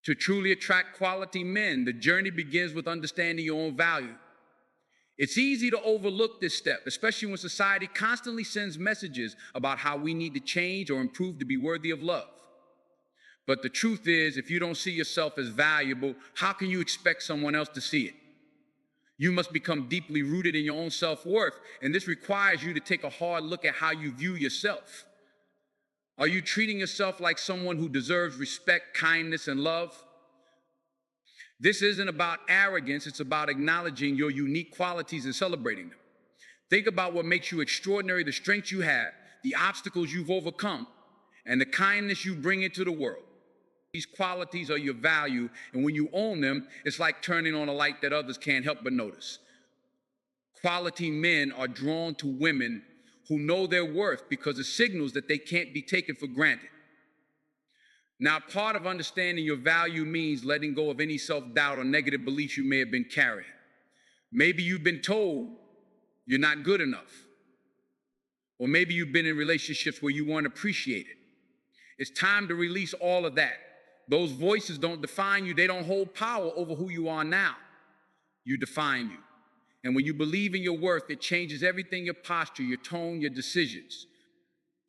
To truly attract quality men, the journey begins with understanding your own value. It's easy to overlook this step, especially when society constantly sends messages about how we need to change or improve to be worthy of love. But the truth is, if you don't see yourself as valuable, how can you expect someone else to see it? You must become deeply rooted in your own self-worth, and this requires you to take a hard look at how you view yourself. Are you treating yourself like someone who deserves respect, kindness, and love? This isn't about arrogance, it's about acknowledging your unique qualities and celebrating them. Think about what makes you extraordinary, the strengths you have, the obstacles you've overcome, and the kindness you bring into the world. These qualities are your value, and when you own them, it's like turning on a light that others can't help but notice. Quality men are drawn to women who know their worth because it signals that they can't be taken for granted. Now, part of understanding your value means letting go of any self-doubt or negative beliefs you may have been carrying. Maybe you've been told you're not good enough, or maybe you've been in relationships where you weren't appreciated. It's time to release all of that. Those voices don't define you. They don't hold power over who you are now. You define you. And when you believe in your worth, it changes everything: your posture, your tone, your decisions.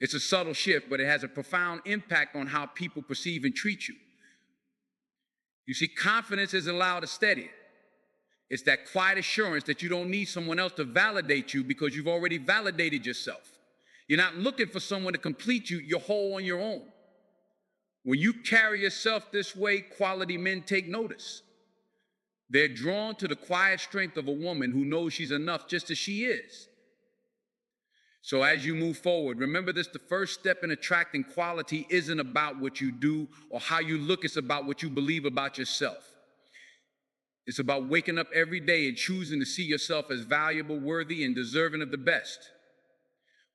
It's a subtle shift, but it has a profound impact on how people perceive and treat you. You see, confidence isn't loud or steady. It's that quiet assurance that you don't need someone else to validate you because you've already validated yourself. You're not looking for someone to complete you. You're whole on your own. When you carry yourself this way, quality men take notice. They're drawn to the quiet strength of a woman who knows she's enough just as she is. So as you move forward, remember this: the first step in attracting quality isn't about what you do or how you look. It's about what you believe about yourself. It's about waking up every day and choosing to see yourself as valuable, worthy, and deserving of the best.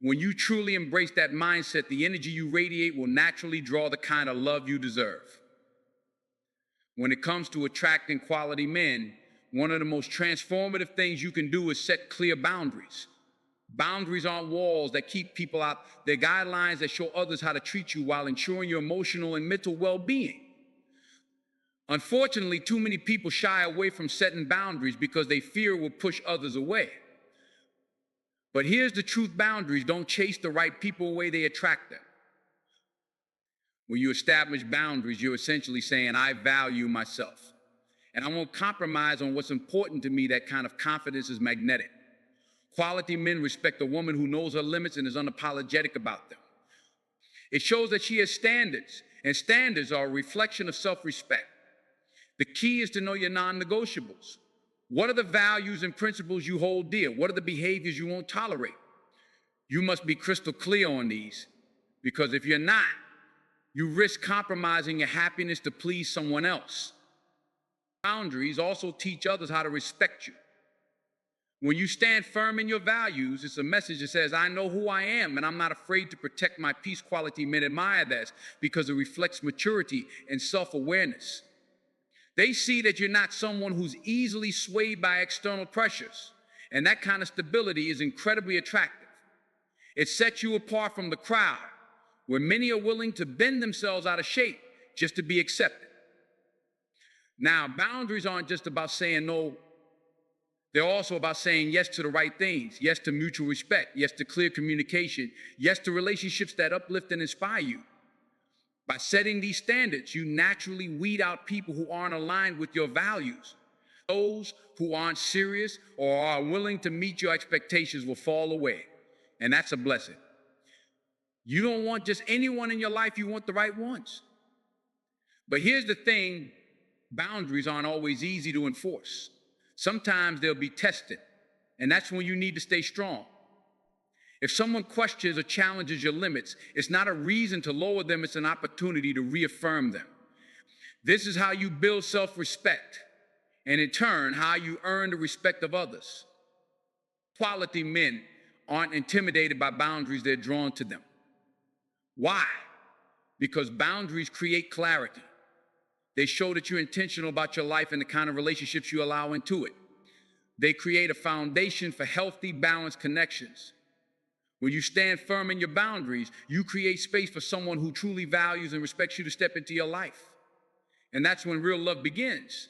When you truly embrace that mindset, the energy you radiate will naturally draw the kind of love you deserve. When it comes to attracting quality men, one of the most transformative things you can do is set clear boundaries. Boundaries aren't walls that keep people out. They're guidelines that show others how to treat you while ensuring your emotional and mental well-being. Unfortunately, too many people shy away from setting boundaries because they fear it will push others away. But here's the truth: boundaries don't chase the right people away, they attract them. When you establish boundaries, you're essentially saying, I value myself, and I won't compromise on what's important to me. That kind of confidence is magnetic. Quality men respect a woman who knows her limits and is unapologetic about them. It shows that she has standards, and standards are a reflection of self-respect. The key is to know your non-negotiables. What are the values and principles you hold dear? What are the behaviors you won't tolerate? You must be crystal clear on these, because if you're not, you risk compromising your happiness to please someone else. Boundaries also teach others how to respect you. When you stand firm in your values, it's a message that says, I know who I am, and I'm not afraid to protect my peace. Quality men admire this because it reflects maturity and self-awareness. They see that you're not someone who's easily swayed by external pressures, and that kind of stability is incredibly attractive. It sets you apart from the crowd, where many are willing to bend themselves out of shape just to be accepted. Now, boundaries aren't just about saying no. They're also about saying yes to the right things, yes to mutual respect, yes to clear communication, yes to relationships that uplift and inspire you. By setting these standards, you naturally weed out people who aren't aligned with your values. Those who aren't serious or are willing to meet your expectations will fall away, and that's a blessing. You don't want just anyone in your life, you want the right ones. But here's the thing: boundaries aren't always easy to enforce. Sometimes they'll be tested, and that's when you need to stay strong. If someone questions or challenges your limits, it's not a reason to lower them, it's an opportunity to reaffirm them. This is how you build self-respect, and in turn, how you earn the respect of others. Quality men aren't intimidated by boundaries, they're drawn to them. Why? Because boundaries create clarity. They show that you're intentional about your life and the kind of relationships you allow into it. They create a foundation for healthy, balanced connections. When you stand firm in your boundaries, you create space for someone who truly values and respects you to step into your life. And that's when real love begins.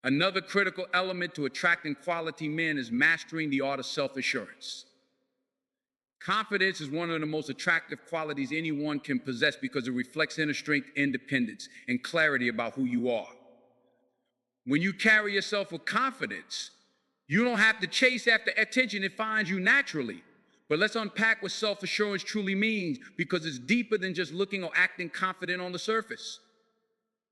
Another critical element to attracting quality men is mastering the art of self-assurance. Confidence is one of the most attractive qualities anyone can possess because it reflects inner strength, independence, and clarity about who you are. When you carry yourself with confidence, you don't have to chase after attention. It finds you naturally. But let's unpack what self-assurance truly means, because it's deeper than just looking or acting confident on the surface.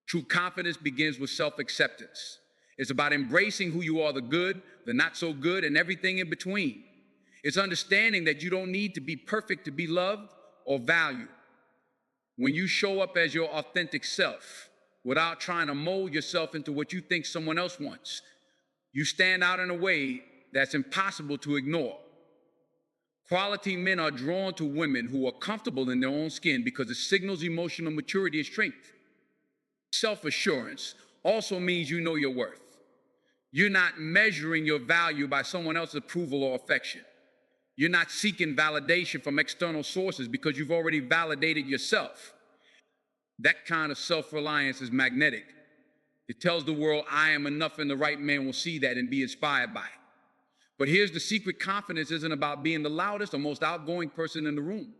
True confidence begins with self-acceptance. It's about embracing who you are, the good, the not so good, and everything in between. It's understanding that you don't need to be perfect to be loved or valued. When you show up as your authentic self, without trying to mold yourself into what you think someone else wants, you stand out in a way that's impossible to ignore. Quality men are drawn to women who are comfortable in their own skin because it signals emotional maturity and strength. Self-assurance also means you know your worth. You're not measuring your value by someone else's approval or affection. You're not seeking validation from external sources because you've already validated yourself. That kind of self-reliance is magnetic. It tells the world, I am enough, and the right man will see that and be inspired by it. But here's the secret: confidence isn't about being the loudest or most outgoing person in the room.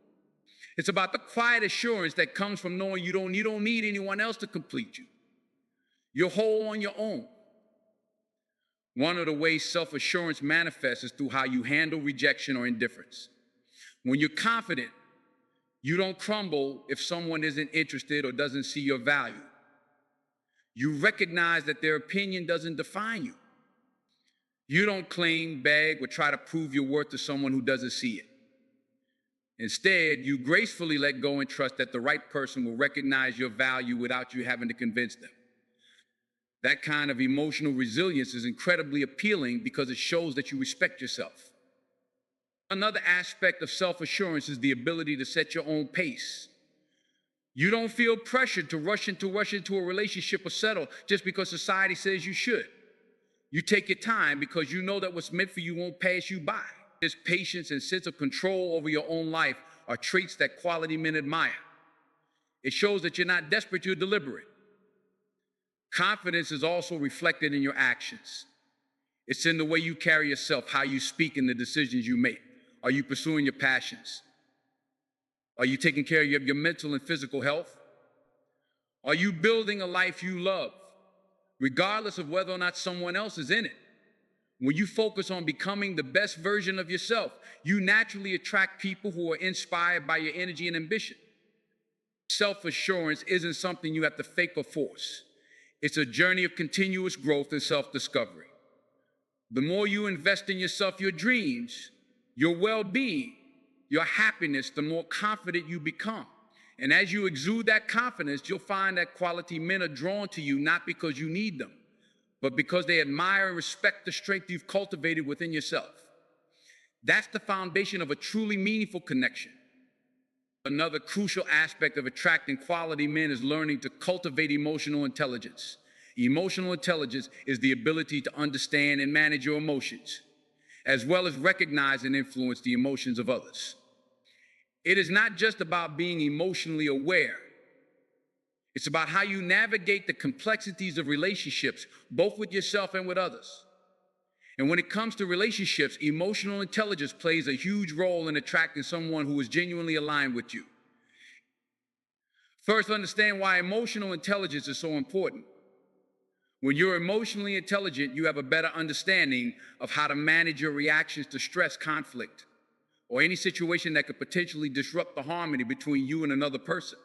It's about the quiet assurance that comes from knowing you don't need anyone else to complete you. You're whole on your own. One of the ways self-assurance manifests is through how you handle rejection or indifference. When you're confident, you don't crumble if someone isn't interested or doesn't see your value. You recognize that their opinion doesn't define you. You don't claim, beg, or try to prove your worth to someone who doesn't see it. Instead, you gracefully let go and trust that the right person will recognize your value without you having to convince them. That kind of emotional resilience is incredibly appealing because it shows that you respect yourself. Another aspect of self-assurance is the ability to set your own pace. You don't feel pressured to rush into a relationship or settle just because society says you should. You take your time because you know that what's meant for you won't pass you by. This patience and sense of control over your own life are traits that quality men admire. It shows that you're not desperate, you're deliberate. Confidence is also reflected in your actions. It's in the way you carry yourself, how you speak, and the decisions you make. Are you pursuing your passions? Are you taking care of your mental and physical health? Are you building a life you love, regardless of whether or not someone else is in it? When you focus on becoming the best version of yourself, you naturally attract people who are inspired by your energy and ambition. Self-assurance isn't something you have to fake or force. It's a journey of continuous growth and self-discovery. The more you invest in yourself, your dreams, your well-being, your happiness, the more confident you become. And as you exude that confidence, you'll find that quality men are drawn to you not because you need them, but because they admire and respect the strength you've cultivated within yourself. That's the foundation of a truly meaningful connection. Another crucial aspect of attracting quality men is learning to cultivate emotional intelligence. Emotional intelligence is the ability to understand and manage your emotions, as well as recognize and influence the emotions of others. It is not just about being emotionally aware. It's about how you navigate the complexities of relationships, both with yourself and with others. And when it comes to relationships, emotional intelligence plays a huge role in attracting someone who is genuinely aligned with you. First, understand why emotional intelligence is so important. When you're emotionally intelligent, you have a better understanding of how to manage your reactions to stress, conflict, or any situation that could potentially disrupt the harmony between you and another person.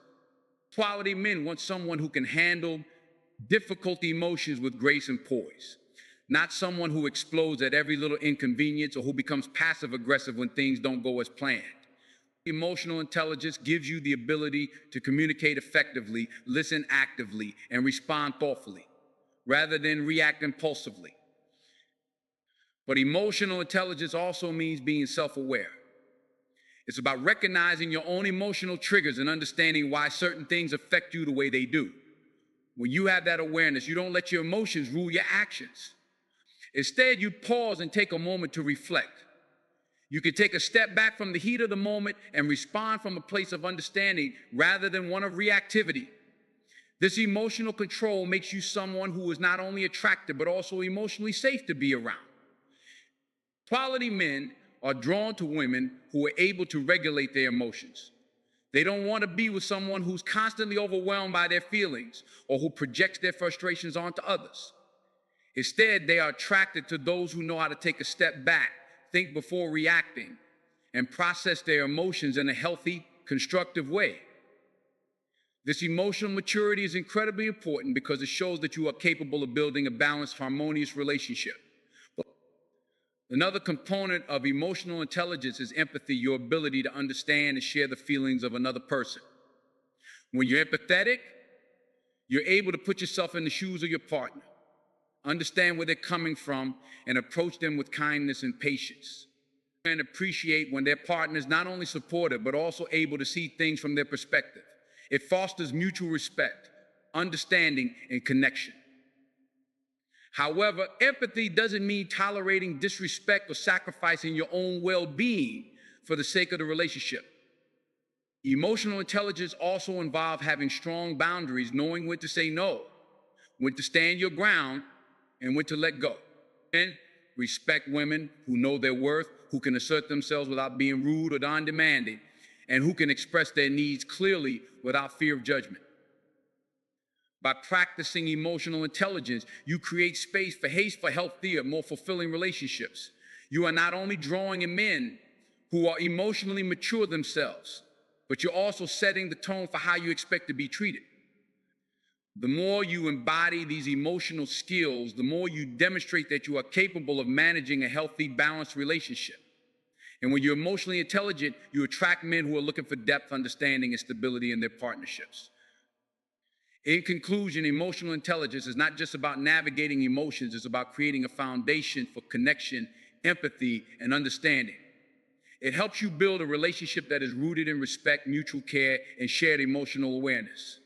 Quality men want someone who can handle difficult emotions with grace and poise, not someone who explodes at every little inconvenience or who becomes passive-aggressive when things don't go as planned. Emotional intelligence gives you the ability to communicate effectively, listen actively, and respond thoughtfully, rather than react impulsively. But emotional intelligence also means being self-aware. It's about recognizing your own emotional triggers and understanding why certain things affect you the way they do. When you have that awareness, you don't let your emotions rule your actions. Instead, you pause and take a moment to reflect. You can take a step back from the heat of the moment and respond from a place of understanding rather than one of reactivity. This emotional control makes you someone who is not only attractive, but also emotionally safe to be around. Quality men are drawn to women who are able to regulate their emotions. They don't want to be with someone who's constantly overwhelmed by their feelings or who projects their frustrations onto others. Instead, they are attracted to those who know how to take a step back, think before reacting, and process their emotions in a healthy, constructive way. This emotional maturity is incredibly important because it shows that you are capable of building a balanced, harmonious relationship. Another component of emotional intelligence is empathy, your ability to understand and share the feelings of another person. When you're empathetic, you're able to put yourself in the shoes of your partner, understand where they're coming from, and approach them with kindness and patience. And appreciate when their partner is not only supportive, but also able to see things from their perspective. It fosters mutual respect, understanding, and connection. However, empathy doesn't mean tolerating disrespect or sacrificing your own well-being for the sake of the relationship. Emotional intelligence also involves having strong boundaries, knowing when to say no, when to stand your ground, and when to let go. And respect women who know their worth, who can assert themselves without being rude or undemanding, and who can express their needs clearly without fear of judgment. By practicing emotional intelligence, you create space for healthier, more fulfilling relationships. You are not only drawing in men who are emotionally mature themselves, but you're also setting the tone for how you expect to be treated. The more you embody these emotional skills, the more you demonstrate that you are capable of managing a healthy, balanced relationship. And when you're emotionally intelligent, you attract men who are looking for depth, understanding, and stability in their partnerships. In conclusion, emotional intelligence is not just about navigating emotions, it's about creating a foundation for connection, empathy, and understanding. It helps you build a relationship that is rooted in respect, mutual care, and shared emotional awareness.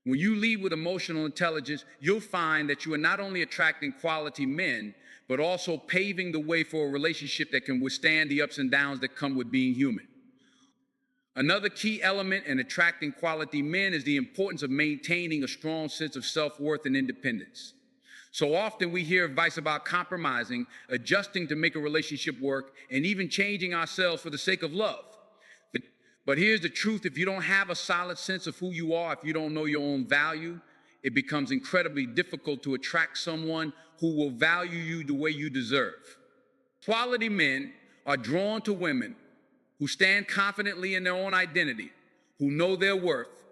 When you lead with emotional intelligence, you'll find that you are not only attracting quality men, but also paving the way for a relationship that can withstand the ups and downs that come with being human. Another key element in attracting quality men is the importance of maintaining a strong sense of self-worth and independence. So often we hear advice about compromising, adjusting to make a relationship work, and even changing ourselves for the sake of love. But here's the truth: if you don't have a solid sense of who you are, if you don't know your own value, it becomes incredibly difficult to attract someone who will value you the way you deserve. Quality men are drawn to women who stand confidently in their own identity, who know their worth,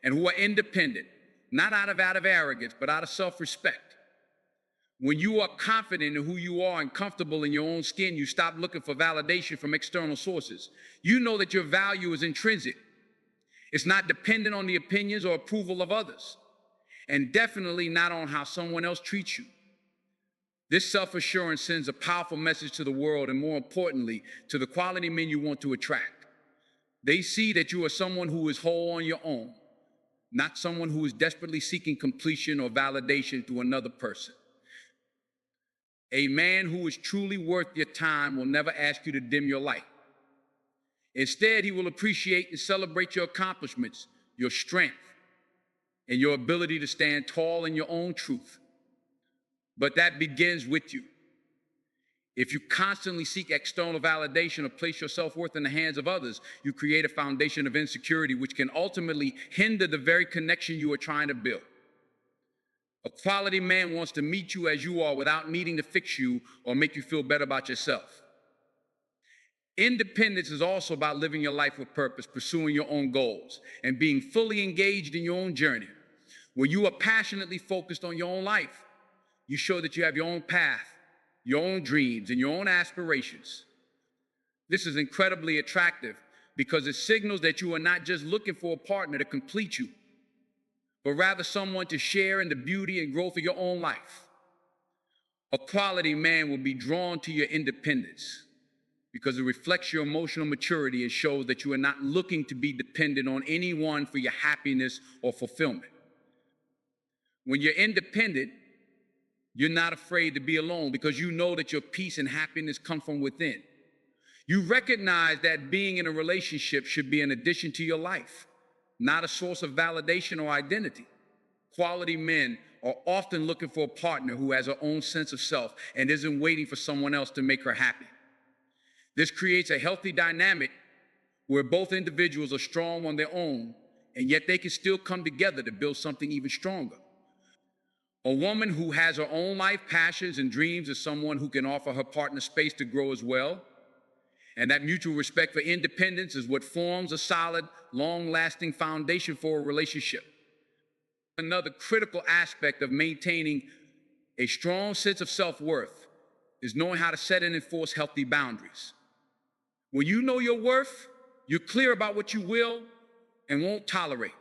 and who are independent, not out of arrogance, but out of self-respect. When you are confident in who you are and comfortable in your own skin, you stop looking for validation from external sources. You know that your value is intrinsic. It's not dependent on the opinions or approval of others, and definitely not on how someone else treats you. This self-assurance sends a powerful message to the world, and more importantly, to the quality men you want to attract. They see that you are someone who is whole on your own, not someone who is desperately seeking completion or validation through another person. A man who is truly worth your time will never ask you to dim your light. Instead, he will appreciate and celebrate your accomplishments, your strength, and your ability to stand tall in your own truth. But that begins with you. If you constantly seek external validation or place your self-worth in the hands of others, you create a foundation of insecurity, which can ultimately hinder the very connection you are trying to build. A quality man wants to meet you as you are without needing to fix you or make you feel better about yourself. Independence is also about living your life with purpose, pursuing your own goals, and being fully engaged in your own journey. When you are passionately focused on your own life, you show that you have your own path, your own dreams, and your own aspirations. This is incredibly attractive because it signals that you are not just looking for a partner to complete you, but rather someone to share in the beauty and growth of your own life. A quality man will be drawn to your independence because it reflects your emotional maturity and shows that you are not looking to be dependent on anyone for your happiness or fulfillment. When you're independent, you're not afraid to be alone because you know that your peace and happiness come from within. You recognize that being in a relationship should be an addition to your life, not a source of validation or identity. Quality men are often looking for a partner who has her own sense of self and isn't waiting for someone else to make her happy. This creates a healthy dynamic where both individuals are strong on their own, and yet they can still come together to build something even stronger. A woman who has her own life, passions, and dreams is someone who can offer her partner space to grow as well. And that mutual respect for independence is what forms a solid, long-lasting foundation for a relationship. Another critical aspect of maintaining a strong sense of self-worth is knowing how to set and enforce healthy boundaries. When you know your worth, you're clear about what you will and won't tolerate.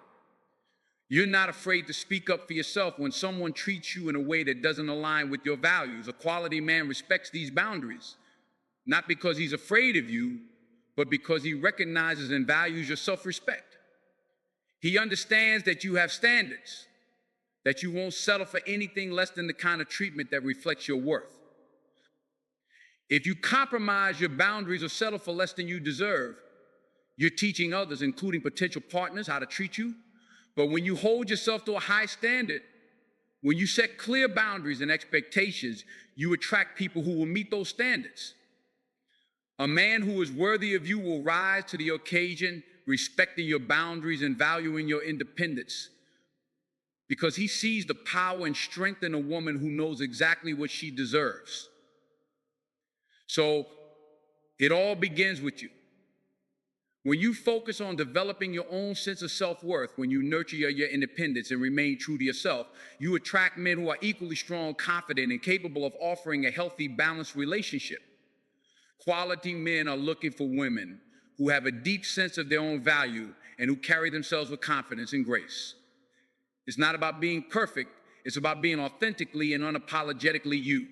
You're not afraid to speak up for yourself when someone treats you in a way that doesn't align with your values. A quality man respects these boundaries, not because he's afraid of you, but because he recognizes and values your self-respect. He understands that you have standards, that you won't settle for anything less than the kind of treatment that reflects your worth. If you compromise your boundaries or settle for less than you deserve, you're teaching others, including potential partners, how to treat you. But when you hold yourself to a high standard, when you set clear boundaries and expectations, you attract people who will meet those standards. A man who is worthy of you will rise to the occasion, respecting your boundaries and valuing your independence, because he sees the power and strength in a woman who knows exactly what she deserves. So it all begins with you. When you focus on developing your own sense of self-worth, when you nurture your independence and remain true to yourself, you attract men who are equally strong, confident, and capable of offering a healthy, balanced relationship. Quality men are looking for women who have a deep sense of their own value and who carry themselves with confidence and grace. It's not about being perfect, it's about being authentically and unapologetically you.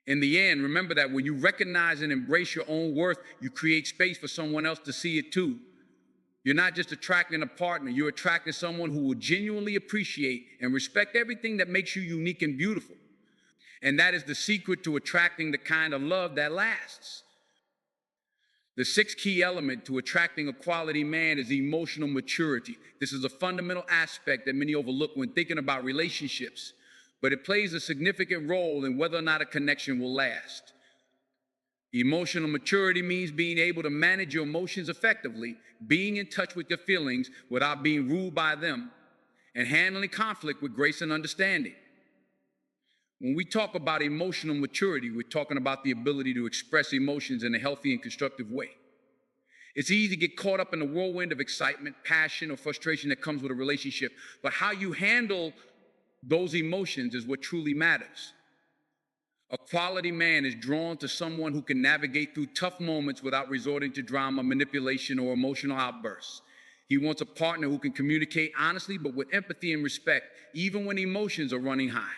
In the end, remember that when you recognize and embrace your own worth, you create space for someone else to see it too. You're not just attracting a partner, you're attracting someone who will genuinely appreciate and respect everything that makes you unique and beautiful. And that is the secret to attracting the kind of love that lasts. The sixth key element to attracting a quality man is emotional maturity. This is a fundamental aspect that many overlook when thinking about relationships, but it plays a significant role in whether or not a connection will last. Emotional maturity means being able to manage your emotions effectively, being in touch with your feelings without being ruled by them, and handling conflict with grace and understanding. When we talk about emotional maturity, we're talking about the ability to express emotions in a healthy and constructive way. It's easy to get caught up in the whirlwind of excitement, passion, or frustration that comes with a relationship, but how you handle those emotions is what truly matters. A quality man is drawn to someone who can navigate through tough moments without resorting to drama, manipulation, or emotional outbursts. He wants a partner who can communicate honestly but with empathy and respect, even when emotions are running high.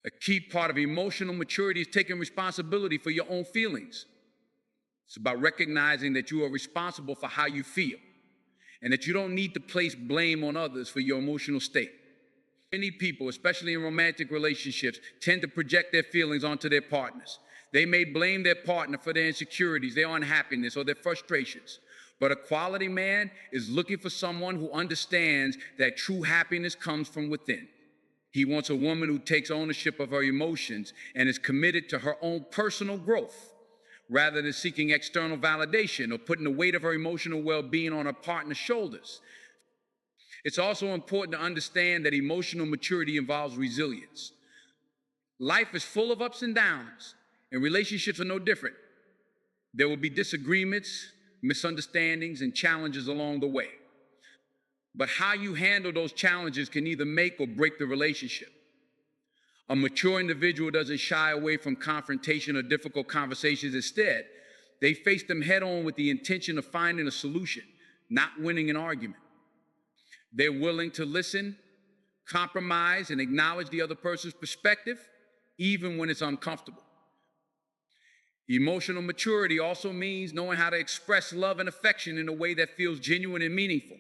A key part of emotional maturity is taking responsibility for your own feelings. It's about recognizing that you are responsible for how you feel and that you don't need to place blame on others for your emotional state. Many people, especially in romantic relationships, tend to project their feelings onto their partners. They may blame their partner for their insecurities, their unhappiness, or their frustrations. But a quality man is looking for someone who understands that true happiness comes from within. He wants a woman who takes ownership of her emotions and is committed to her own personal growth, rather than seeking external validation or putting the weight of her emotional well-being on her partner's shoulders. It's also important to understand that emotional maturity involves resilience. Life is full of ups and downs, and relationships are no different. There will be disagreements, misunderstandings, and challenges along the way. But how you handle those challenges can either make or break the relationship. A mature individual doesn't shy away from confrontation or difficult conversations. Instead, they face them head on with the intention of finding a solution, not winning an argument. They're willing to listen, compromise, and acknowledge the other person's perspective, even when it's uncomfortable. Emotional maturity also means knowing how to express love and affection in a way that feels genuine and meaningful.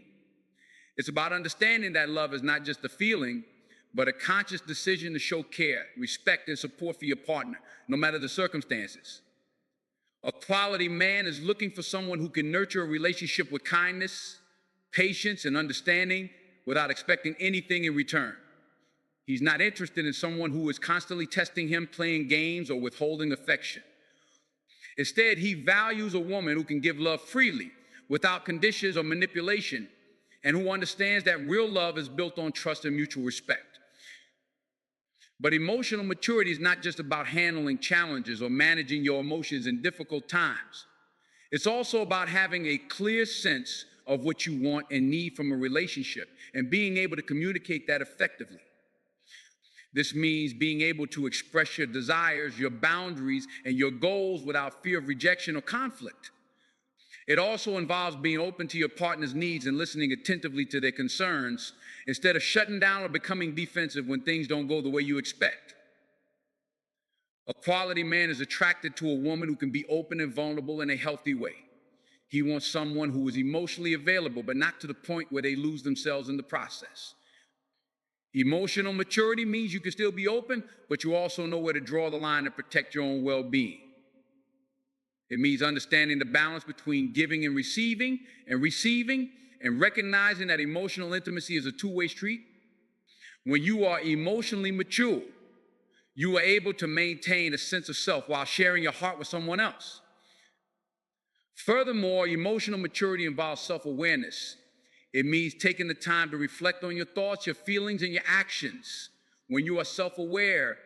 It's about understanding that love is not just a feeling, but a conscious decision to show care, respect, and support for your partner, no matter the circumstances. A quality man is looking for someone who can nurture a relationship with kindness, patience, and understanding without expecting anything in return. He's not interested in someone who is constantly testing him, playing games, or withholding affection. Instead, he values a woman who can give love freely, without conditions or manipulation, and who understands that real love is built on trust and mutual respect. But emotional maturity is not just about handling challenges or managing your emotions in difficult times. It's also about having a clear sense of what you want and need from a relationship and being able to communicate that effectively. This means being able to express your desires, your boundaries, and your goals without fear of rejection or conflict. It also involves being open to your partner's needs and listening attentively to their concerns instead of shutting down or becoming defensive when things don't go the way you expect. A quality man is attracted to a woman who can be open and vulnerable in a healthy way. He wants someone who is emotionally available, but not to the point where they lose themselves in the process. Emotional maturity means you can still be open, but you also know where to draw the line and protect your own well-being. It means understanding the balance between giving and receiving, and recognizing that emotional intimacy is a two-way street. When you are emotionally mature, you are able to maintain a sense of self while sharing your heart with someone else. Furthermore, emotional maturity involves self-awareness. It means taking the time to reflect on your thoughts, your feelings, and your actions. When you are self-aware,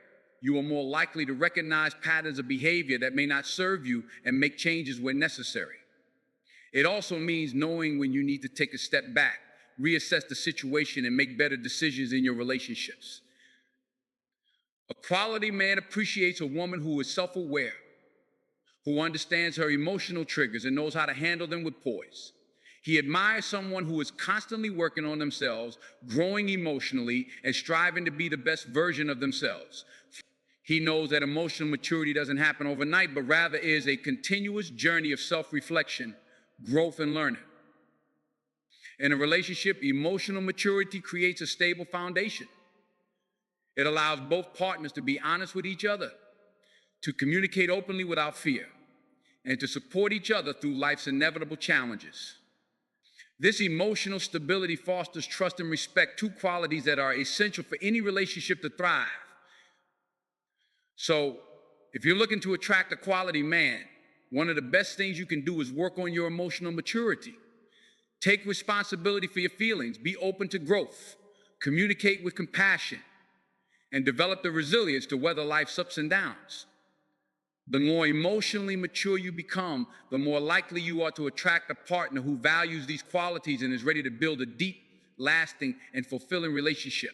you are more likely to recognize patterns of behavior that may not serve you and make changes where necessary. It also means knowing when you need to take a step back, reassess the situation, and make better decisions in your relationships. A quality man appreciates a woman who is self-aware, who understands her emotional triggers and knows how to handle them with poise. He admires someone who is constantly working on themselves, growing emotionally, and striving to be the best version of themselves. He knows that emotional maturity doesn't happen overnight, but rather is a continuous journey of self-reflection, growth, and learning. In a relationship, emotional maturity creates a stable foundation. It allows both partners to be honest with each other, to communicate openly without fear, and to support each other through life's inevitable challenges. This emotional stability fosters trust and respect, two qualities that are essential for any relationship to thrive. So, if you're looking to attract a quality man, one of the best things you can do is work on your emotional maturity. Take responsibility for your feelings, be open to growth, communicate with compassion, and develop the resilience to weather life's ups and downs. The more emotionally mature you become, the more likely you are to attract a partner who values these qualities and is ready to build a deep, lasting, and fulfilling relationship.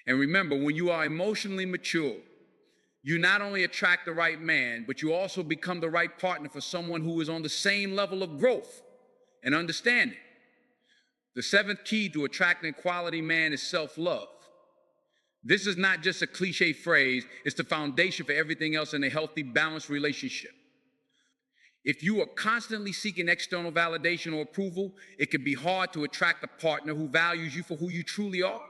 And remember, when you are emotionally mature, you not only attract the right man, but you also become the right partner for someone who is on the same level of growth and understanding. The seventh key to attracting a quality man is self-love. This is not just a cliche phrase, it's the foundation for everything else in a healthy, balanced relationship. If you are constantly seeking external validation or approval, it can be hard to attract a partner who values you for who you truly are.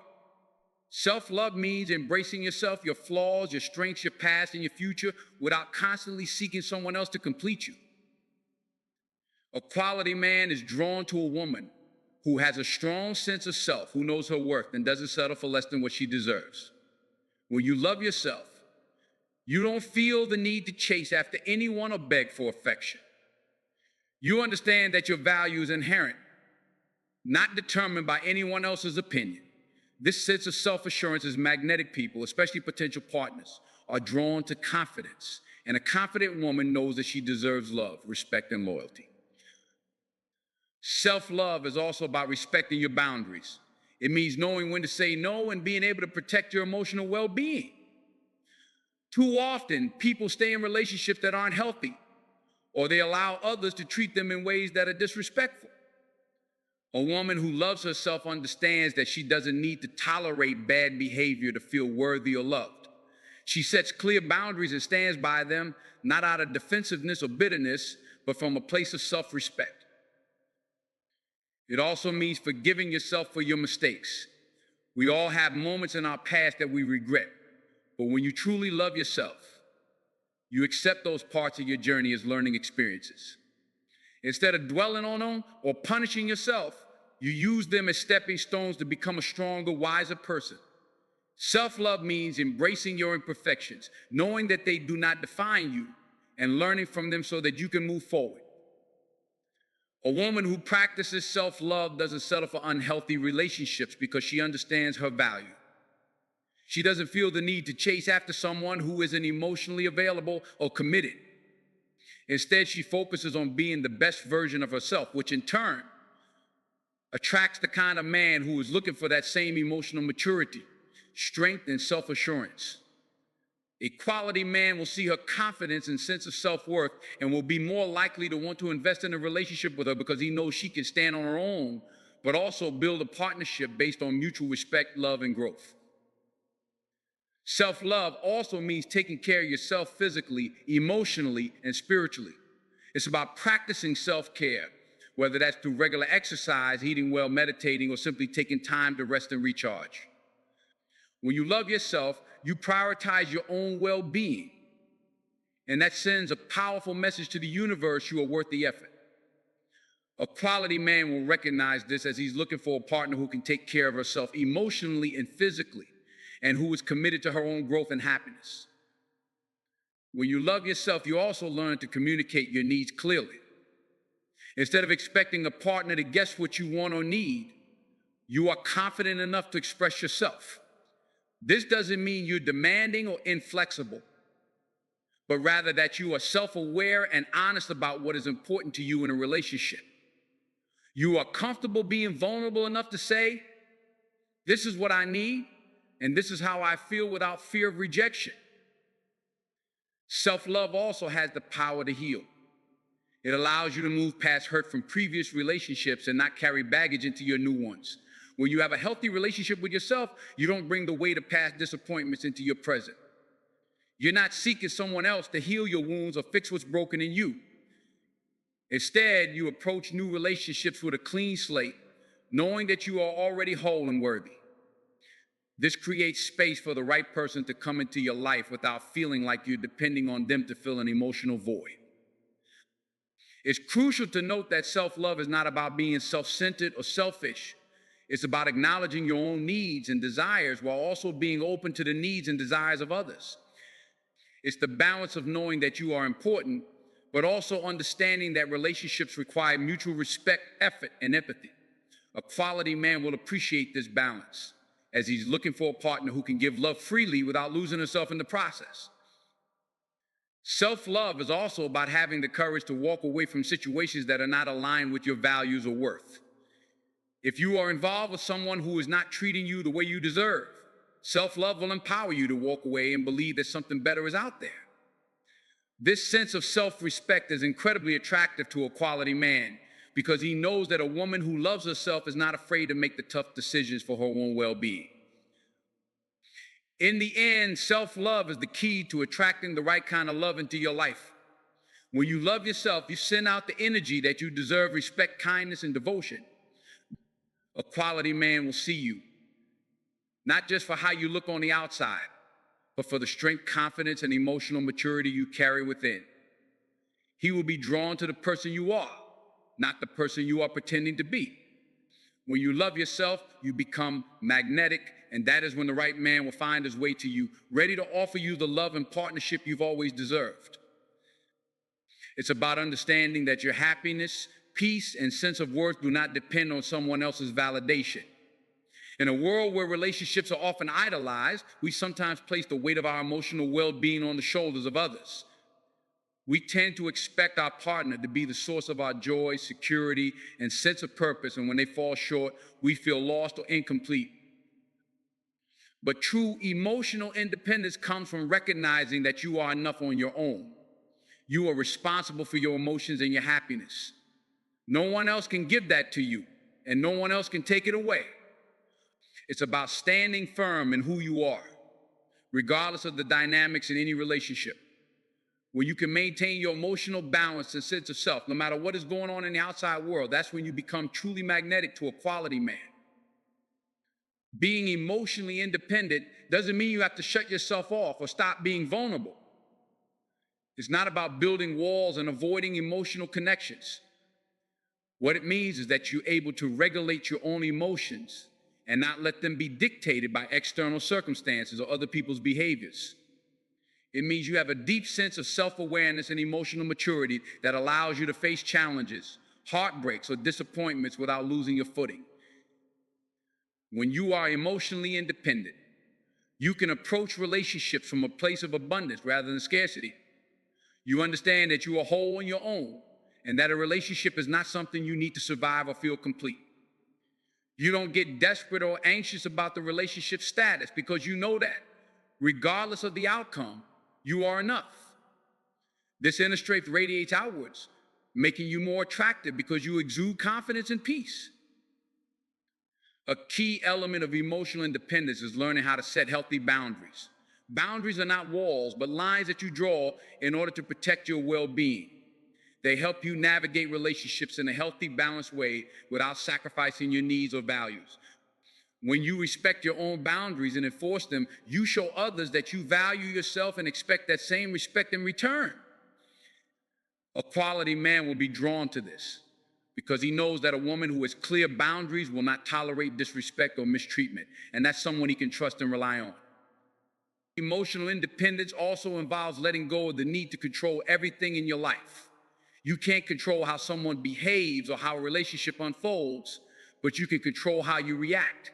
Self-love means embracing yourself, your flaws, your strengths, your past, and your future without constantly seeking someone else to complete you. A quality man is drawn to a woman who has a strong sense of self, who knows her worth and doesn't settle for less than what she deserves. When you love yourself, you don't feel the need to chase after anyone or beg for affection. You understand that your value is inherent, not determined by anyone else's opinion. This sense of self-assurance is magnetic. People, especially potential partners, are drawn to confidence, and a confident woman knows that she deserves love, respect, and loyalty. Self-love is also about respecting your boundaries. It means knowing when to say no and being able to protect your emotional well-being. Too often, people stay in relationships that aren't healthy, or they allow others to treat them in ways that are disrespectful. A woman who loves herself understands that she doesn't need to tolerate bad behavior to feel worthy or loved. She sets clear boundaries and stands by them, not out of defensiveness or bitterness, but from a place of self-respect. It also means forgiving yourself for your mistakes. We all have moments in our past that we regret, but when you truly love yourself, you accept those parts of your journey as learning experiences. Instead of dwelling on them or punishing yourself, You use them as stepping stones to become a stronger, wiser person. Self-love means embracing your imperfections, knowing that they do not define you, and learning from them so that you can move forward. A woman who practices self-love doesn't settle for unhealthy relationships because she understands her value. She doesn't feel the need to chase after someone who isn't emotionally available or committed. Instead, she focuses on being the best version of herself, which in turn attracts the kind of man who is looking for that same emotional maturity, strength, and self-assurance. A quality man will see her confidence and sense of self-worth and will be more likely to want to invest in a relationship with her because he knows she can stand on her own, but also build a partnership based on mutual respect, love, and growth. Self-love also means taking care of yourself physically, emotionally, and spiritually. It's about practicing self-care, whether that's through regular exercise, eating well, meditating, or simply taking time to rest and recharge. When you love yourself, you prioritize your own well-being, and that sends a powerful message to the universe: you are worth the effort. A quality man will recognize this as he's looking for a partner who can take care of herself emotionally and physically, and who is committed to her own growth and happiness. When you love yourself, you also learn to communicate your needs clearly. Instead of expecting a partner to guess what you want or need, you are confident enough to express yourself. This doesn't mean you're demanding or inflexible, but rather that you are self-aware and honest about what is important to you in a relationship. You are comfortable being vulnerable enough to say, "This is what I need, and this is how I feel," without fear of rejection. Self-love also has the power to heal. It allows you to move past hurt from previous relationships and not carry baggage into your new ones. When you have a healthy relationship with yourself, you don't bring the weight of past disappointments into your present. You're not seeking someone else to heal your wounds or fix what's broken in you. Instead, you approach new relationships with a clean slate, knowing that you are already whole and worthy. This creates space for the right person to come into your life without feeling like you're depending on them to fill an emotional void. It's crucial to note that self-love is not about being self-centered or selfish. It's about acknowledging your own needs and desires while also being open to the needs and desires of others. It's the balance of knowing that you are important, but also understanding that relationships require mutual respect, effort, and empathy. A quality man will appreciate this balance, as he's looking for a partner who can give love freely without losing himself in the process. Self-love is also about having the courage to walk away from situations that are not aligned with your values or worth. If you are involved with someone who is not treating you the way you deserve, self-love will empower you to walk away and believe that something better is out there. This sense of self-respect is incredibly attractive to a quality man because he knows that a woman who loves herself is not afraid to make the tough decisions for her own well-being. In the end, self-love is the key to attracting the right kind of love into your life. When you love yourself, you send out the energy that you deserve: respect, kindness, and devotion. A quality man will see you, not just for how you look on the outside, but for the strength, confidence, and emotional maturity you carry within. He will be drawn to the person you are, not the person you are pretending to be. When you love yourself, you become magnetic, and that is when the right man will find his way to you, ready to offer you the love and partnership you've always deserved. It's about understanding that your happiness, peace, and sense of worth do not depend on someone else's validation. In a world where relationships are often idolized, we sometimes place the weight of our emotional well-being on the shoulders of others. We tend to expect our partner to be the source of our joy, security, and sense of purpose, and when they fall short, we feel lost or incomplete. But true emotional independence comes from recognizing that you are enough on your own. You are responsible for your emotions and your happiness. No one else can give that to you, and no one else can take it away. It's about standing firm in who you are, regardless of the dynamics in any relationship. When you can maintain your emotional balance and sense of self, no matter what is going on in the outside world, that's when you become truly magnetic to a quality man. Being emotionally independent doesn't mean you have to shut yourself off or stop being vulnerable. It's not about building walls and avoiding emotional connections. What it means is that you're able to regulate your own emotions and not let them be dictated by external circumstances or other people's behaviors. It means you have a deep sense of self-awareness and emotional maturity that allows you to face challenges, heartbreaks, or disappointments without losing your footing. When you are emotionally independent, you can approach relationships from a place of abundance rather than scarcity. You understand that you are whole on your own and that a relationship is not something you need to survive or feel complete. You don't get desperate or anxious about the relationship status because you know that, regardless of the outcome, you are enough. This inner strength radiates outwards, making you more attractive because you exude confidence and peace. A key element of emotional independence is learning how to set healthy boundaries. Boundaries are not walls, but lines that you draw in order to protect your well-being. They help you navigate relationships in a healthy, balanced way without sacrificing your needs or values. When you respect your own boundaries and enforce them, you show others that you value yourself and expect that same respect in return. A quality man will be drawn to this because he knows that a woman who has clear boundaries will not tolerate disrespect or mistreatment, and that's someone he can trust and rely on. Emotional independence also involves letting go of the need to control everything in your life. You can't control how someone behaves or how a relationship unfolds, but you can control how you react.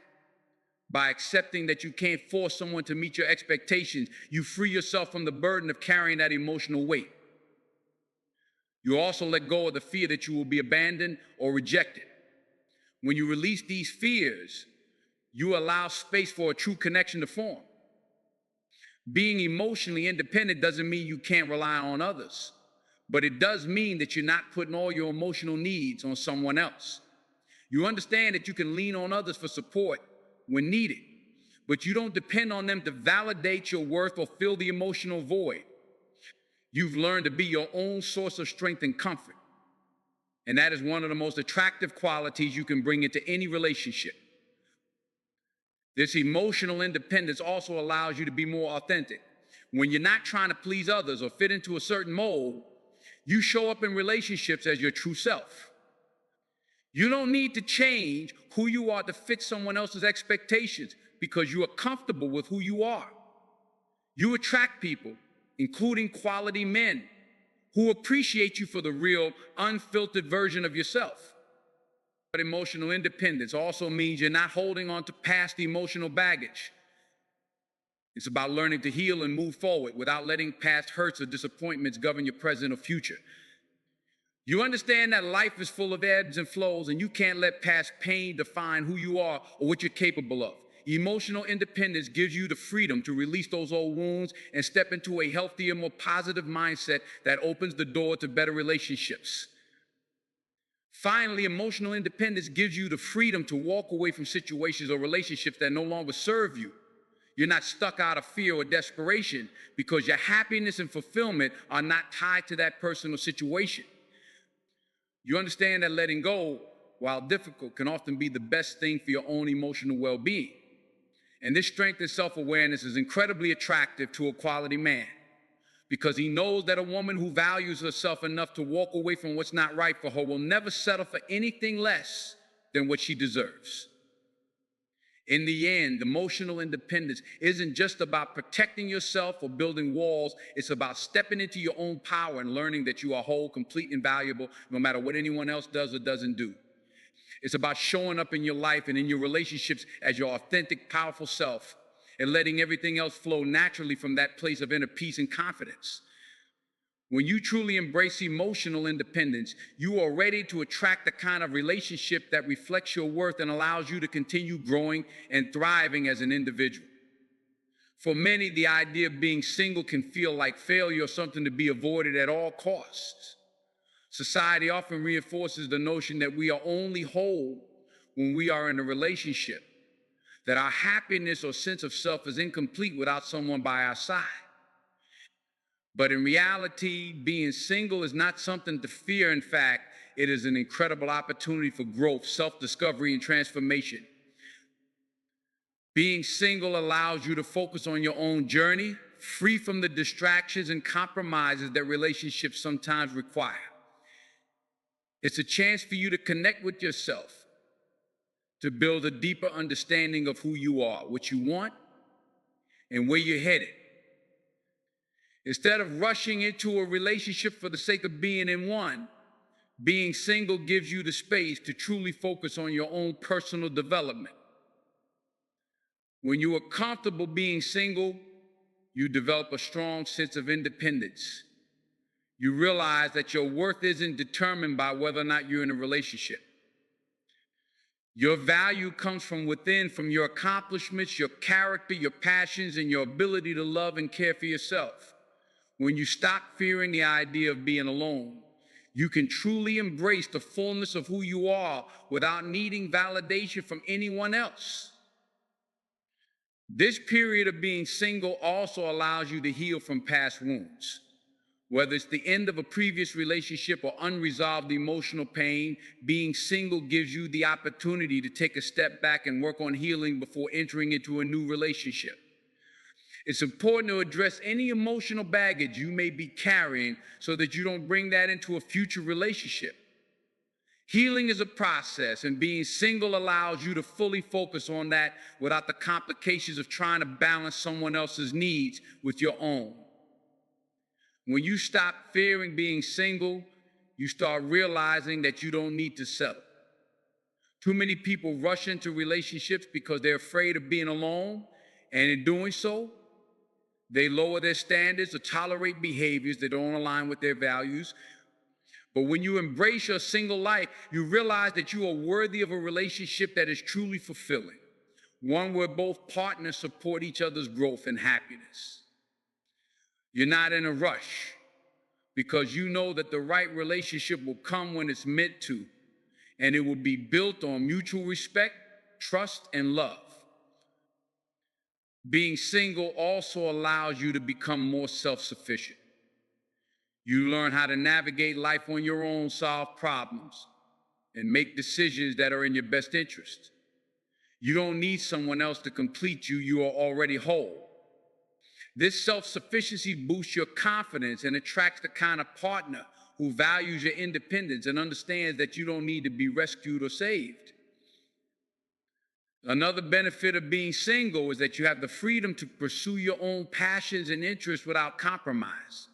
By accepting that you can't force someone to meet your expectations, you free yourself from the burden of carrying that emotional weight. You also let go of the fear that you will be abandoned or rejected. When you release these fears, you allow space for a true connection to form. Being emotionally independent doesn't mean you can't rely on others, but it does mean that you're not putting all your emotional needs on someone else. You understand that you can lean on others for support when needed, but you don't depend on them to validate your worth or fill the emotional void. You've learned to be your own source of strength and comfort, and that is one of the most attractive qualities you can bring into any relationship. This emotional independence also allows you to be more authentic. When you're not trying to please others or fit into a certain mold, you show up in relationships as your true self. You don't need to change who you are to fit someone else's expectations because you are comfortable with who you are. You attract people, including quality men, who appreciate you for the real, unfiltered version of yourself. But emotional independence also means you're not holding on to past emotional baggage. It's about learning to heal and move forward without letting past hurts or disappointments govern your present or future. You understand that life is full of ebbs and flows, and you can't let past pain define who you are or what you're capable of. Emotional independence gives you the freedom to release those old wounds and step into a healthier, more positive mindset that opens the door to better relationships. Finally, emotional independence gives you the freedom to walk away from situations or relationships that no longer serve you. You're not stuck out of fear or desperation because your happiness and fulfillment are not tied to that person or situation. You understand that letting go, while difficult, can often be the best thing for your own emotional well-being. And this strength and self-awareness is incredibly attractive to a quality man because he knows that a woman who values herself enough to walk away from what's not right for her will never settle for anything less than what she deserves. In the end, emotional independence isn't just about protecting yourself or building walls. It's about stepping into your own power and learning that you are whole, complete, and valuable no matter what anyone else does or doesn't do. It's about showing up in your life and in your relationships as your authentic, powerful self and letting everything else flow naturally from that place of inner peace and confidence. When you truly embrace emotional independence, you are ready to attract the kind of relationship that reflects your worth and allows you to continue growing and thriving as an individual. For many, the idea of being single can feel like failure or something to be avoided at all costs. Society often reinforces the notion that we are only whole when we are in a relationship, that our happiness or sense of self is incomplete without someone by our side. But in reality, being single is not something to fear. In fact, it is an incredible opportunity for growth, self-discovery, and transformation. Being single allows you to focus on your own journey, free from the distractions and compromises that relationships sometimes require. It's a chance for you to connect with yourself, to build a deeper understanding of who you are, what you want, and where you're headed. Instead of rushing into a relationship for the sake of being in one, being single gives you the space to truly focus on your own personal development. When you are comfortable being single, you develop a strong sense of independence. You realize that your worth isn't determined by whether or not you're in a relationship. Your value comes from within, from your accomplishments, your character, your passions, and your ability to love and care for yourself. When you stop fearing the idea of being alone, you can truly embrace the fullness of who you are without needing validation from anyone else. This period of being single also allows you to heal from past wounds. Whether it's the end of a previous relationship or unresolved emotional pain, being single gives you the opportunity to take a step back and work on healing before entering into a new relationship. It's important to address any emotional baggage you may be carrying so that you don't bring that into a future relationship. Healing is a process, and being single allows you to fully focus on that without the complications of trying to balance someone else's needs with your own. When you stop fearing being single, you start realizing that you don't need to settle. Too many people rush into relationships because they're afraid of being alone, and in doing so, they lower their standards or tolerate behaviors that don't align with their values. But when you embrace your single life, you realize that you are worthy of a relationship that is truly fulfilling, one where both partners support each other's growth and happiness. You're not in a rush because you know that the right relationship will come when it's meant to, and it will be built on mutual respect, trust, and love. Being single also allows you to become more self-sufficient. You learn how to navigate life on your own, solve problems, and make decisions that are in your best interest. You don't need someone else to complete you. You are already whole. This self-sufficiency boosts your confidence and attracts the kind of partner who values your independence and understands that you don't need to be rescued or saved. Another benefit of being single is that you have the freedom to pursue your own passions and interests without compromise.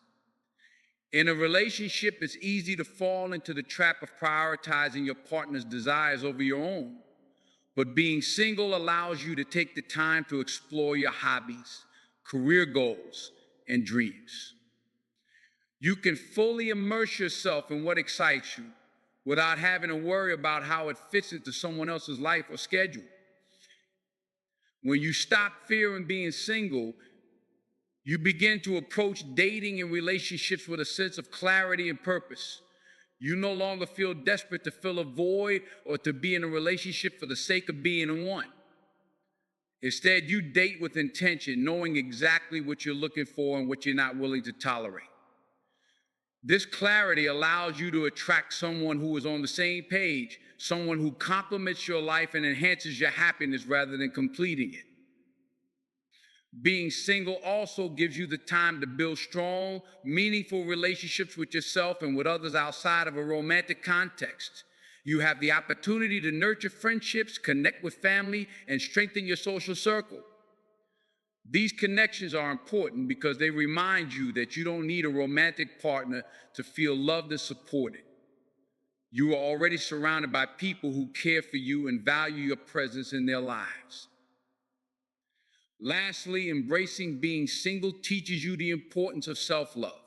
In a relationship, it's easy to fall into the trap of prioritizing your partner's desires over your own. But being single allows you to take the time to explore your hobbies, career goals, and dreams. You can fully immerse yourself in what excites you without having to worry about how it fits into someone else's life or schedule. When you stop fearing being single, you begin to approach dating and relationships with a sense of clarity and purpose. You no longer feel desperate to fill a void or to be in a relationship for the sake of being in one. Instead, you date with intention, knowing exactly what you're looking for and what you're not willing to tolerate. This clarity allows you to attract someone who is on the same page, someone who complements your life and enhances your happiness rather than completing it. Being single also gives you the time to build strong, meaningful relationships with yourself and with others outside of a romantic context. You have the opportunity to nurture friendships, connect with family, and strengthen your social circle. These connections are important because they remind you that you don't need a romantic partner to feel loved and supported. You are already surrounded by people who care for you and value your presence in their lives. Lastly, embracing being single teaches you the importance of self-love.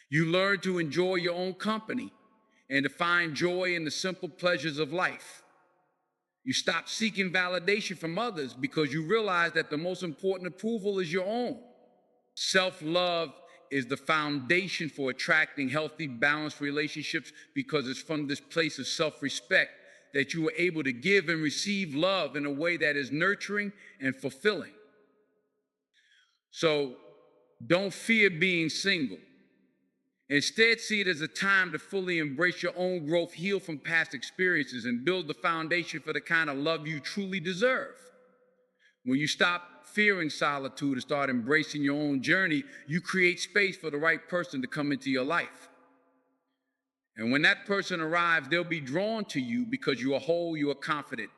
You learn to enjoy your own company and to find joy in the simple pleasures of life. You stop seeking validation from others because you realize that the most important approval is your own. Self-love is the foundation for attracting healthy, balanced relationships because it's from this place of self-respect that you are able to give and receive love in a way that is nurturing and fulfilling. So don't fear being single. Instead, see it as a time to fully embrace your own growth, heal from past experiences, and build the foundation for the kind of love you truly deserve. When you stop fearing solitude and start embracing your own journey, you create space for the right person to come into your life. And when that person arrives, they'll be drawn to you because you are whole, you are confident,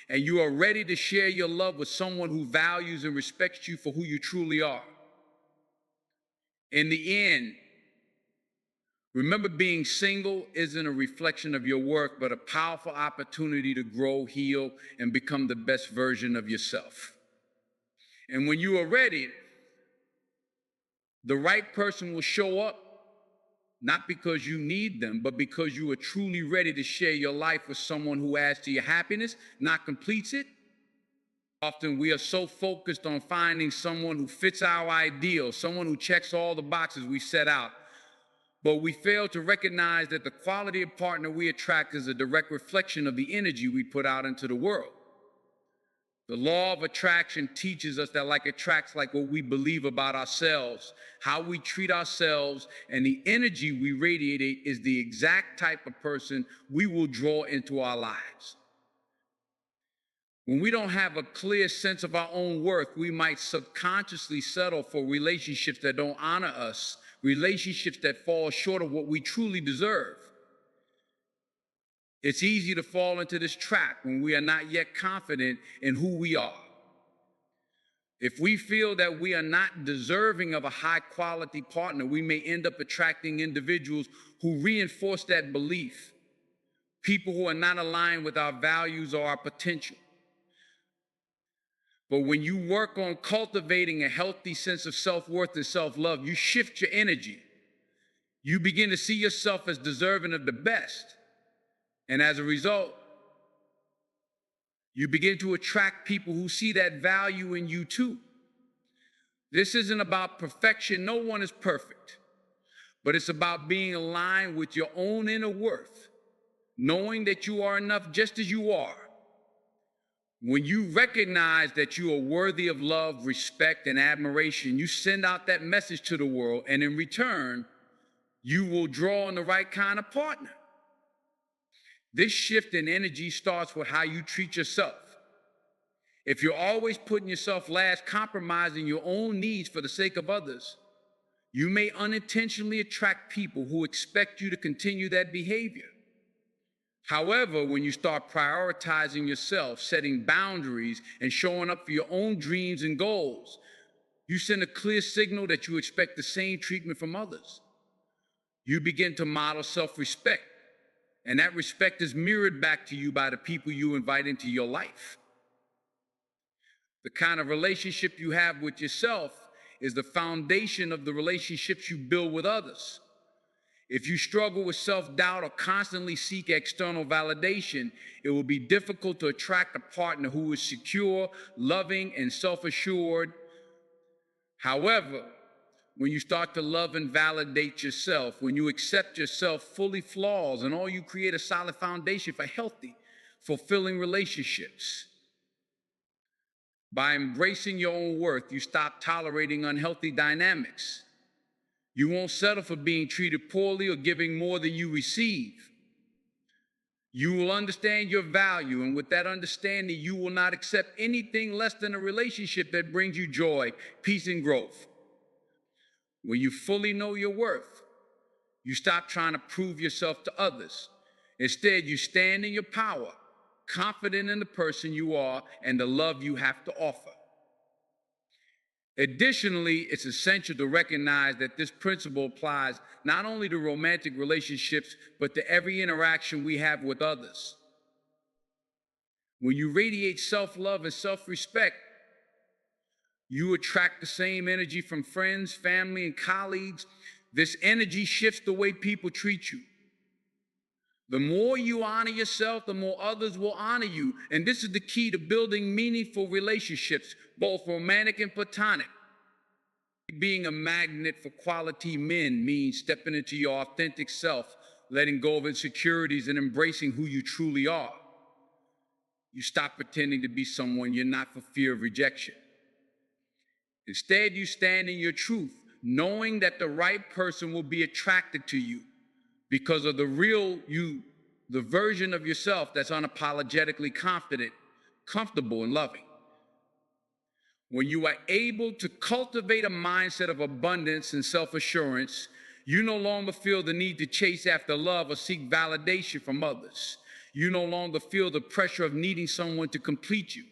and you are ready to share your love with someone who values and respects you for who you truly are. In the end, remember, being single isn't a reflection of your worth, but a powerful opportunity to grow, heal, and become the best version of yourself. And when you are ready, the right person will show up, not because you need them, but because you are truly ready to share your life with someone who adds to your happiness, not completes it. Often we are so focused on finding someone who fits our ideals, someone who checks all the boxes we set out, but we fail to recognize that the quality of partner we attract is a direct reflection of the energy we put out into the world. The law of attraction teaches us that like attracts like what we believe about ourselves, how we treat ourselves, and the energy we radiate is the exact type of person we will draw into our lives. When we don't have a clear sense of our own worth, we might subconsciously settle for relationships that don't honor us, relationships that fall short of what we truly deserve. It's easy to fall into this trap when we are not yet confident in who we are. If we feel that we are not deserving of a high-quality partner, we may end up attracting individuals who reinforce that belief, people who are not aligned with our values or our potential. But when you work on cultivating a healthy sense of self-worth and self-love, you shift your energy. You begin to see yourself as deserving of the best. And as a result, you begin to attract people who see that value in you too. This isn't about perfection. No one is perfect. But it's about being aligned with your own inner worth, knowing that you are enough just as you are. When you recognize that you are worthy of love, respect, and admiration, you send out that message to the world, and in return, you will draw on the right kind of partner. This shift in energy starts with how you treat yourself. If you're always putting yourself last, compromising your own needs for the sake of others, you may unintentionally attract people who expect you to continue that behavior. However, when you start prioritizing yourself, setting boundaries, and showing up for your own dreams and goals, you send a clear signal that you expect the same treatment from others. You begin to model self-respect, and that respect is mirrored back to you by the people you invite into your life. The kind of relationship you have with yourself is the foundation of the relationships you build with others. If you struggle with self-doubt or constantly seek external validation, it will be difficult to attract a partner who is secure, loving, and self-assured. However, when you start to love and validate yourself, when you accept yourself fully flaws and all, you create a solid foundation for healthy, fulfilling relationships. By embracing your own worth, you stop tolerating unhealthy dynamics. You won't settle for being treated poorly or giving more than you receive. You will understand your value, and with that understanding, you will not accept anything less than a relationship that brings you joy, peace, and growth. When you fully know your worth, you stop trying to prove yourself to others. Instead, you stand in your power, confident in the person you are and the love you have to offer. Additionally, it's essential to recognize that this principle applies not only to romantic relationships, but to every interaction we have with others. When you radiate self-love and self-respect, you attract the same energy from friends, family, and colleagues. This energy shifts the way people treat you. The more you honor yourself, the more others will honor you. And this is the key to building meaningful relationships, both romantic and platonic. Being a magnet for quality men means stepping into your authentic self, letting go of insecurities, and embracing who you truly are. You stop pretending to be someone you're not for fear of rejection. Instead, you stand in your truth, knowing that the right person will be attracted to you because of the real you, the version of yourself that's unapologetically confident, comfortable, and loving. When you are able to cultivate a mindset of abundance and self-assurance, You no longer feel the need to chase after love or seek validation from others. You no longer feel the pressure of needing someone to complete you.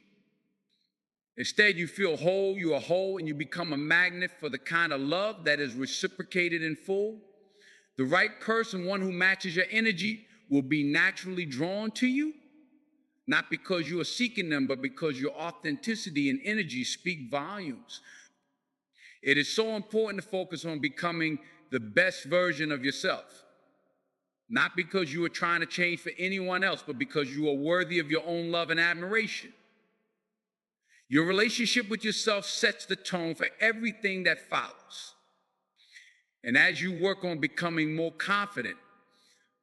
Instead, you feel whole, you are whole, and you become a magnet for the kind of love that is reciprocated in full. The right person, one who matches your energy, will be naturally drawn to you, not because you are seeking them, but because your authenticity and energy speak volumes. It is so important to focus on becoming the best version of yourself, not because you are trying to change for anyone else, but because you are worthy of your own love and admiration. Your relationship with yourself sets the tone for everything that follows. And as you work on becoming more confident,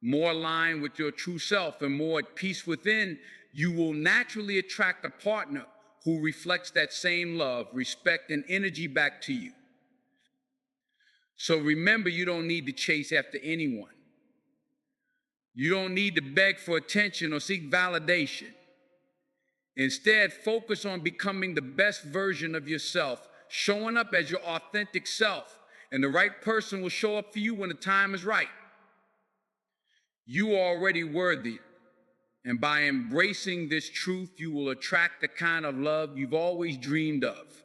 more aligned with your true self, and more at peace within, you will naturally attract a partner who reflects that same love, respect, and energy back to you. So remember, you don't need to chase after anyone. You don't need to beg for attention or seek validation. Instead, focus on becoming the best version of yourself, showing up as your authentic self, and the right person will show up for you when the time is right. You are already worthy, and by embracing this truth, you will attract the kind of love you've always dreamed of.